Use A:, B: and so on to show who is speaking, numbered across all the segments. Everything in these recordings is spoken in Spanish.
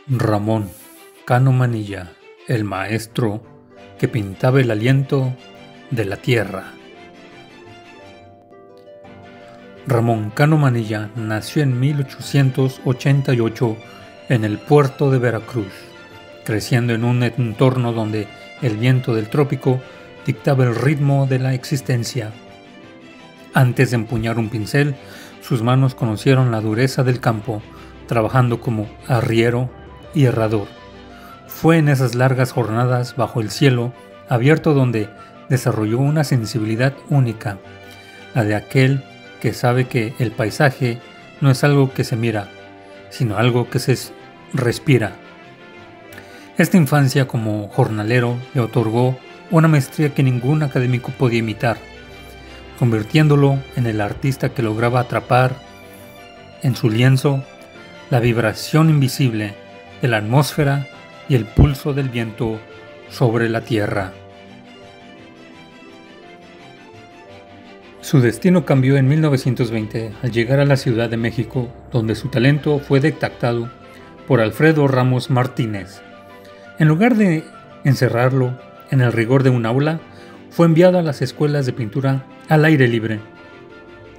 A: Ramón Cano Manilla, el maestro que pintaba el aliento de la tierra. Ramón Cano Manilla nació en 1888 en el puerto de Veracruz, creciendo en un entorno donde el viento del trópico dictaba el ritmo de la existencia. Antes de empuñar un pincel, sus manos conocieron la dureza del campo, trabajando como arriero y herrador. Fue en esas largas jornadas bajo el cielo abierto donde desarrolló una sensibilidad única, la de aquel que sabe que el paisaje no es algo que se mira, sino algo que se respira. Esta infancia como jornalero le otorgó una maestría que ningún académico podía imitar, convirtiéndolo en el artista que lograba atrapar en su lienzo la vibración invisible de la atmósfera y el pulso del viento sobre la tierra. Su destino cambió en 1920 al llegar a la Ciudad de México, donde su talento fue detectado por Alfredo Ramos Martínez. En lugar de encerrarlo en el rigor de un aula, fue enviado a las escuelas de pintura al aire libre,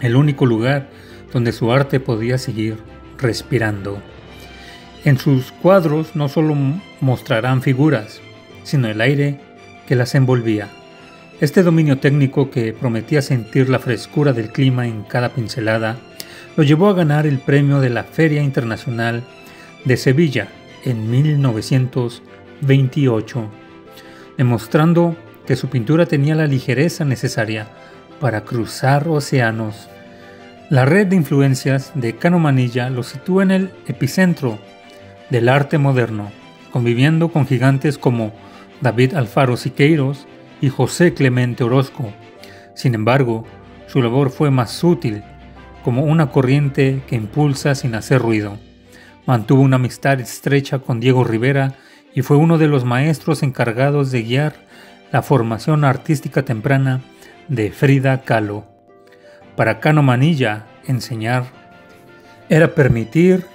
A: el único lugar donde su arte podía seguir respirando. En sus cuadros no solo mostrarán figuras, sino el aire que las envolvía. Este dominio técnico que prometía sentir la frescura del clima en cada pincelada, lo llevó a ganar el premio de la Feria Internacional de Sevilla en 1928, demostrando que su pintura tenía la ligereza necesaria para cruzar océanos. La red de influencias de Cano Manilla lo sitúa en el epicentro del arte moderno, conviviendo con gigantes como David Alfaro Siqueiros y José Clemente Orozco. Sin embargo, su labor fue más sutil, como una corriente que impulsa sin hacer ruido. Mantuvo una amistad estrecha con Diego Rivera y fue uno de los maestros encargados de guiar la formación artística temprana de Frida Kahlo. Para Cano Manilla, enseñar era permitir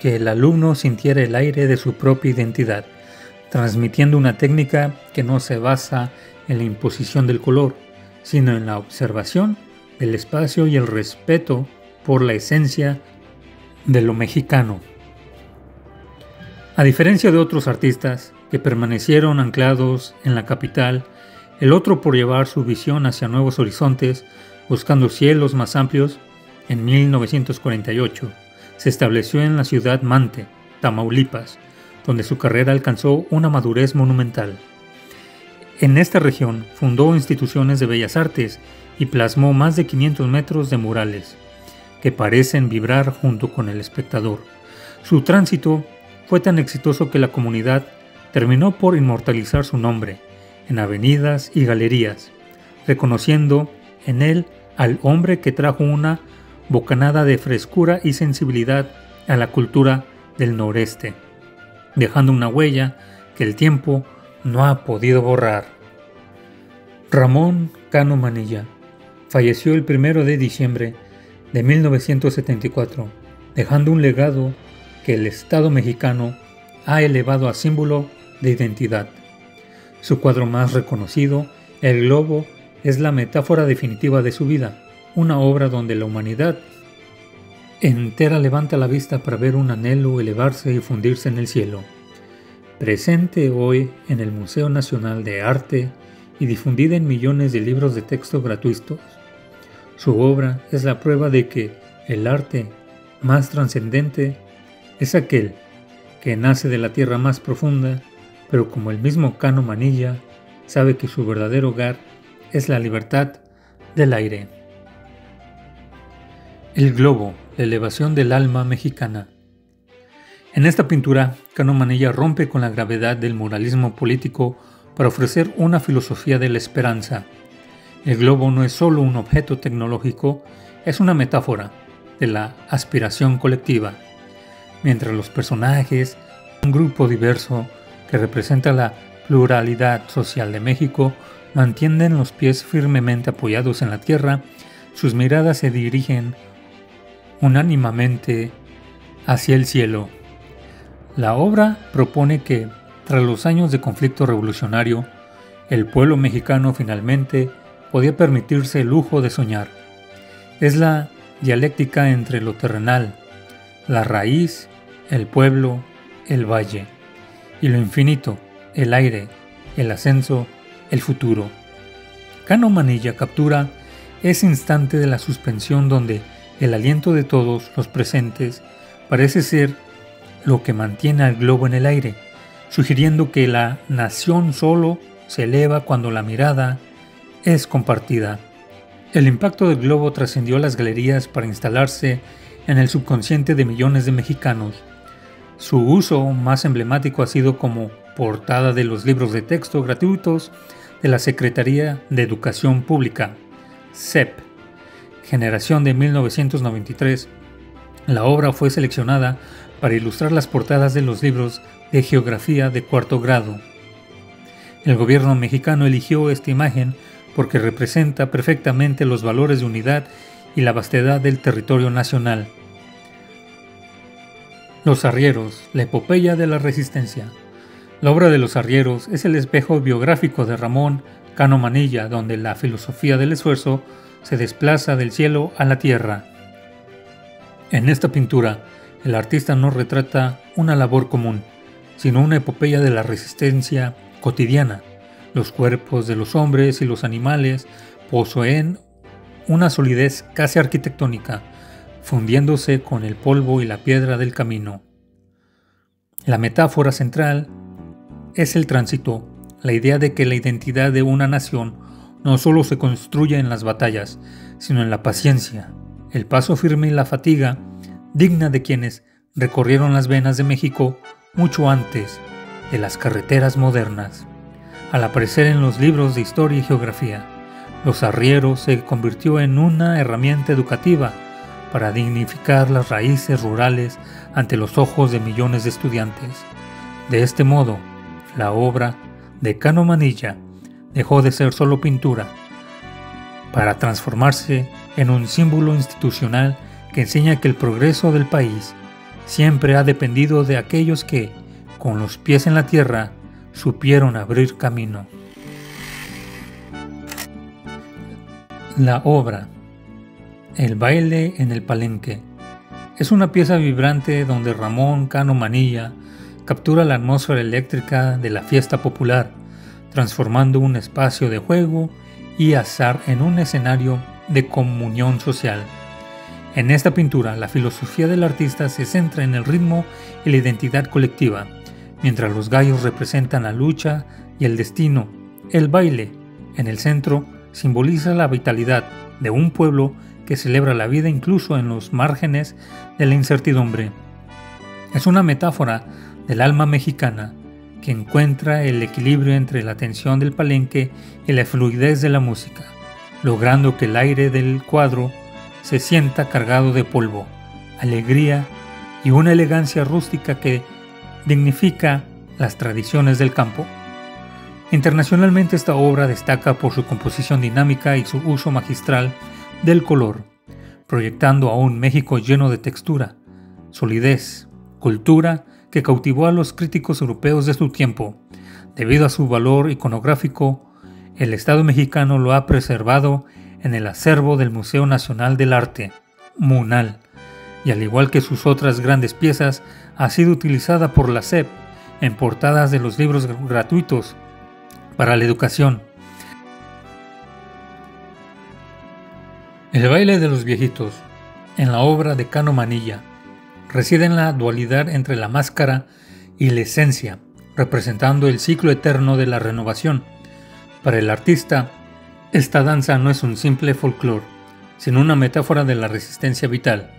A: que el alumno sintiera el aire de su propia identidad, transmitiendo una técnica que no se basa en la imposición del color, sino en la observación del espacio y el respeto por la esencia de lo mexicano. A diferencia de otros artistas que permanecieron anclados en la capital, el otro por llevar su visión hacia nuevos horizontes, buscando cielos más amplios, en 1948 se estableció en la ciudad Mante, Tamaulipas, donde su carrera alcanzó una madurez monumental. En esta región fundó instituciones de bellas artes y plasmó más de 500 metros de murales, que parecen vibrar junto con el espectador. Su tránsito fue tan exitoso que la comunidad terminó por inmortalizar su nombre en avenidas y galerías, reconociendo en él al hombre que trajo una bocanada de frescura y sensibilidad a la cultura del noreste, dejando una huella que el tiempo no ha podido borrar. Ramón Cano Manilla falleció el 1 de diciembre de 1974, dejando un legado que el Estado mexicano ha elevado a símbolo de identidad. Su cuadro más reconocido, El Globo, es la metáfora definitiva de su vida, una obra donde la humanidad entera levanta la vista para ver un anhelo elevarse y fundirse en el cielo. Presente hoy en el Museo Nacional de Arte y difundida en millones de libros de texto gratuitos, su obra es la prueba de que el arte más trascendente es aquel que nace de la tierra más profunda, pero como el mismo Cano Manilla, sabe que su verdadero hogar es la libertad del aire. El globo, la elevación del alma mexicana. En esta pintura, Cano Manilla rompe con la gravedad del moralismo político para ofrecer una filosofía de la esperanza. El globo no es solo un objeto tecnológico, es una metáfora de la aspiración colectiva. Mientras los personajes, un grupo diverso que representa la pluralidad social de México, mantienen los pies firmemente apoyados en la tierra, sus miradas se dirigen unánimemente hacia el cielo. La obra propone que, tras los años de conflicto revolucionario, el pueblo mexicano finalmente podía permitirse el lujo de soñar. Es la dialéctica entre lo terrenal, la raíz, el pueblo, el valle, y lo infinito, el aire, el ascenso, el futuro. Cano Manilla captura ese instante de la suspensión donde el aliento de todos los presentes parece ser lo que mantiene al globo en el aire, sugiriendo que la nación solo se eleva cuando la mirada es compartida. El impacto del globo trascendió las galerías para instalarse en el subconsciente de millones de mexicanos. Su uso más emblemático ha sido como portada de los libros de texto gratuitos de la Secretaría de Educación Pública, SEP. Generación de 1993, la obra fue seleccionada para ilustrar las portadas de los libros de geografía de cuarto grado. El gobierno mexicano eligió esta imagen porque representa perfectamente los valores de unidad y la vastedad del territorio nacional. Los arrieros, la epopeya de la resistencia. La obra de los arrieros es el espejo biográfico de Ramón Cano Manilla, donde la filosofía del esfuerzo se desplaza del cielo a la tierra. En esta pintura, el artista no retrata una labor común, sino una epopeya de la resistencia cotidiana. Los cuerpos de los hombres y los animales poseen una solidez casi arquitectónica, fundiéndose con el polvo y la piedra del camino. La metáfora central es el tránsito, la idea de que la identidad de una nación no solo se construye en las batallas, sino en la paciencia, el paso firme y la fatiga digna de quienes recorrieron las venas de México mucho antes de las carreteras modernas. Al aparecer en los libros de historia y geografía, los arrieros se convirtió en una herramienta educativa para dignificar las raíces rurales ante los ojos de millones de estudiantes. De este modo, la obra de Cano Manilla dejó de ser solo pintura para transformarse en un símbolo institucional que enseña que el progreso del país siempre ha dependido de aquellos que, con los pies en la tierra, supieron abrir camino. La obra El baile en el palenque es una pieza vibrante donde Ramón Cano Manilla captura la atmósfera eléctrica de la fiesta popular, transformando un espacio de juego y azar en un escenario de comunión social. En esta pintura, la filosofía del artista se centra en el ritmo y la identidad colectiva, mientras los gallos representan la lucha y el destino. El baile, en el centro, simboliza la vitalidad de un pueblo que celebra la vida incluso en los márgenes de la incertidumbre. Es una metáfora del alma mexicana que encuentra el equilibrio entre la tensión del palenque y la fluidez de la música, logrando que el aire del cuadro se sienta cargado de polvo, alegría y una elegancia rústica que dignifica las tradiciones del campo. Internacionalmente, esta obra destaca por su composición dinámica y su uso magistral del color, proyectando a un México lleno de textura, solidez, cultura que cautivó a los críticos europeos de su tiempo. Debido a su valor iconográfico, el Estado mexicano lo ha preservado en el acervo del Museo Nacional del Arte, MUNAL, y al igual que sus otras grandes piezas, ha sido utilizada por la SEP en portadas de los libros gratuitos para la educación. El baile de los viejitos, en la obra de Cano Manilla, reside en la dualidad entre la máscara y la esencia, representando el ciclo eterno de la renovación. Para el artista, esta danza no es un simple folclore, sino una metáfora de la resistencia vital.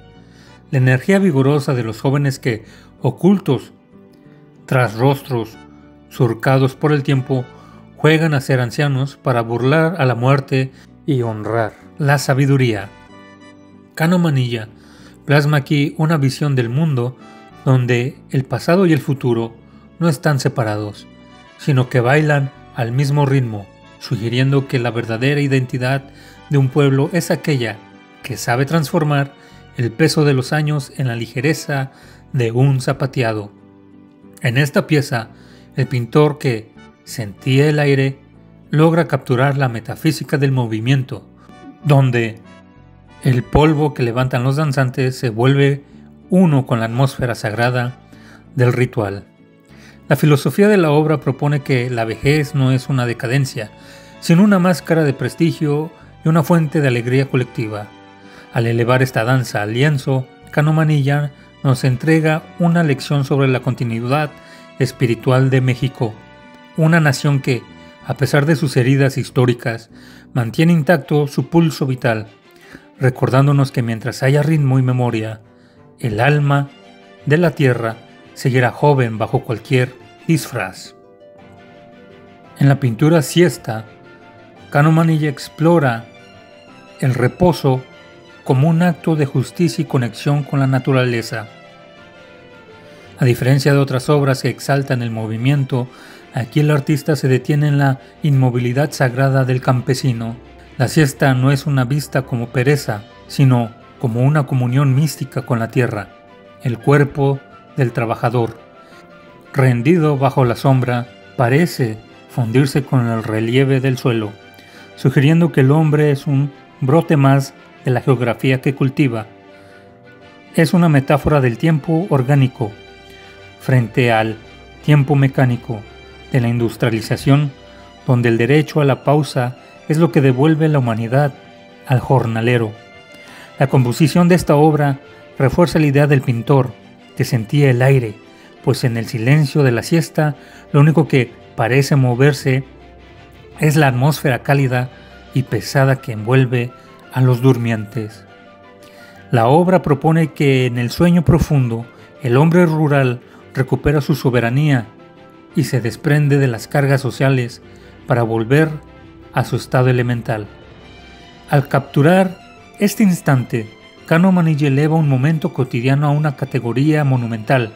A: La energía vigorosa de los jóvenes que, ocultos tras rostros surcados por el tiempo, juegan a ser ancianos para burlar a la muerte y honrar la sabiduría. Cano Manilla plasma aquí una visión del mundo donde el pasado y el futuro no están separados, sino que bailan al mismo ritmo, sugiriendo que la verdadera identidad de un pueblo es aquella que sabe transformar el peso de los años en la ligereza de un zapateado. En esta pieza, el pintor que sentía el aire logra capturar la metafísica del movimiento, donde el polvo que levantan los danzantes se vuelve uno con la atmósfera sagrada del ritual. La filosofía de la obra propone que la vejez no es una decadencia, sino una máscara de prestigio y una fuente de alegría colectiva. Al elevar esta danza al lienzo, Cano Manilla nos entrega una lección sobre la continuidad espiritual de México, una nación que, a pesar de sus heridas históricas, mantiene intacto su pulso vital, recordándonos que mientras haya ritmo y memoria, el alma de la tierra seguirá joven bajo cualquier disfraz. En la pintura Siesta, Cano Manilla explora el reposo como un acto de justicia y conexión con la naturaleza. A diferencia de otras obras que exaltan el movimiento, aquí el artista se detiene en la inmovilidad sagrada del campesino. La siesta no es una vista como pereza, sino como una comunión mística con la tierra, el cuerpo del trabajador. Rendido bajo la sombra, parece fundirse con el relieve del suelo, sugiriendo que el hombre es un brote más de la geografía que cultiva. Es una metáfora del tiempo orgánico frente al tiempo mecánico de la industrialización, donde el derecho a la pausa es lo que devuelve la humanidad al jornalero. La composición de esta obra refuerza la idea del pintor, que sentía el aire, pues en el silencio de la siesta lo único que parece moverse es la atmósfera cálida y pesada que envuelve a los durmientes. La obra propone que en el sueño profundo el hombre rural recupera su soberanía y se desprende de las cargas sociales para volver a su estado elemental. Al capturar este instante, Cano Manilla eleva un momento cotidiano a una categoría monumental,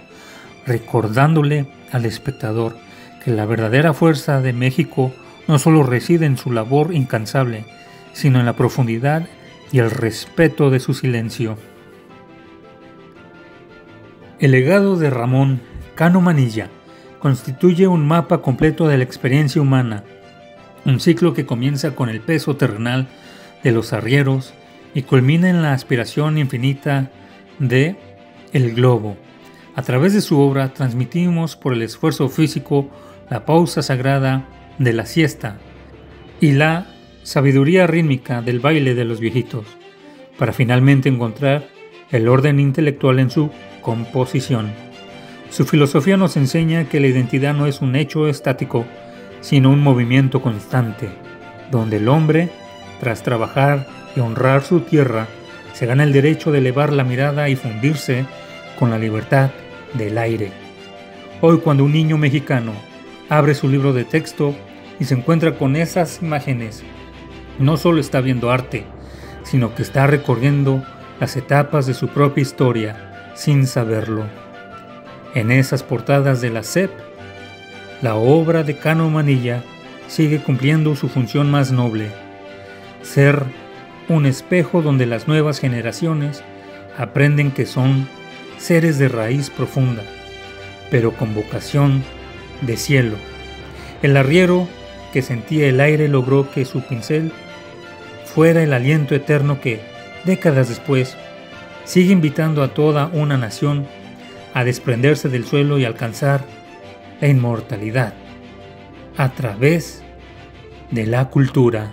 A: recordándole al espectador que la verdadera fuerza de México no solo reside en su labor incansable, sino en la profundidad y el respeto de su silencio. El legado de Ramón Cano Manilla constituye un mapa completo de la experiencia humana, un ciclo que comienza con el peso terrenal de los arrieros y culmina en la aspiración infinita de el globo. A través de su obra transmitimos por el esfuerzo físico la pausa sagrada de la siesta y la sabiduría rítmica del baile de los viejitos, para finalmente encontrar el orden intelectual en su composición. Su filosofía nos enseña que la identidad no es un hecho estático, sino un movimiento constante, donde el hombre, tras trabajar y honrar su tierra, se gana el derecho de elevar la mirada y fundirse con la libertad del aire. Hoy, cuando un niño mexicano abre su libro de texto y se encuentra con esas imágenes, no solo está viendo arte, sino que está recorriendo las etapas de su propia historia sin saberlo. En esas portadas de la SEP, la obra de Cano Manilla sigue cumpliendo su función más noble: ser un espejo donde las nuevas generaciones aprenden que son seres de raíz profunda, pero con vocación de cielo. El arriero que sentía el aire logró que su pincel fuera el aliento eterno que, décadas después, sigue invitando a toda una nación a desprenderse del suelo y alcanzar la inmortalidad a través de la cultura.